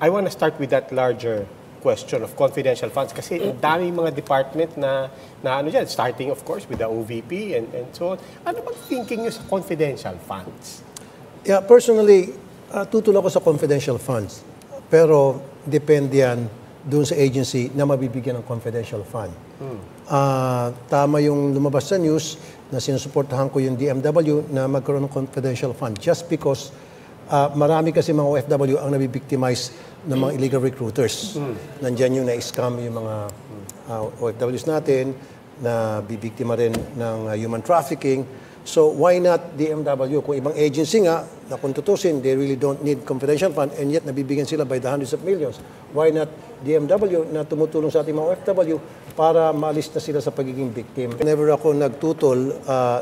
I want to start with that larger question of confidential funds kasi ang daming mga department na ano dyan, starting of course with the OVP and so on. Ano bang thinking nyo sa confidential funds? Yeah, personally, tutulong ako sa confidential funds. Pero depende yan doon sa agency na mabibigyan ng confidential fund. Tama yung lumabas sa news na sinusuportahan ko yung DMW na magkaroon ng confidential fund just because marami kasi mga OFW ang nabibictimize ng mga illegal recruiters. Nandyan yung na-scam yung mga OFWs natin, na bibiktima rin ng human trafficking. So why not DMW? Kung ibang agency nga, na kung tutusin, they really don't need confidential fund and yet nabibigyan sila by the hundreds of millions. Why not DMW na tumutulong sa ating mga OFW para maalis na sila sa pagiging victim? Never ako nagtutol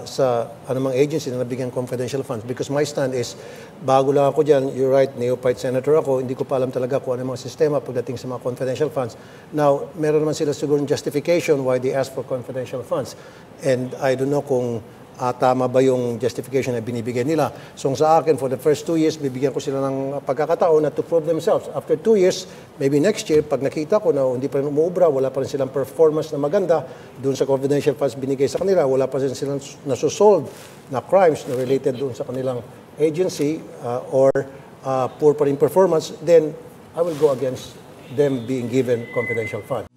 sa anumang agency na nabigyan confidential funds because my stand is, bago lang ako dyan, you're right, neophyte senator ako, hindi ko pa alam talaga kung ano mga sistema pagdating sa mga confidential funds. Now, meron naman sila siguro justification why they ask for confidential funds. And I don't know kung tama ba yung justification na binibigyan nila. So sa akin, for the first 2 years, bibigyan ko sila ng pagkakataon na to prove themselves. After 2 years, maybe next year, pag nakita ko na hindi pa rin umuubra, wala pa rin silang performance na maganda, doon sa confidential funds binigay sa kanila, wala pa rin silang nasusolve na crimes na related doon sa kanilang agency or poor pa rin performance, then I will go against them being given confidential funds.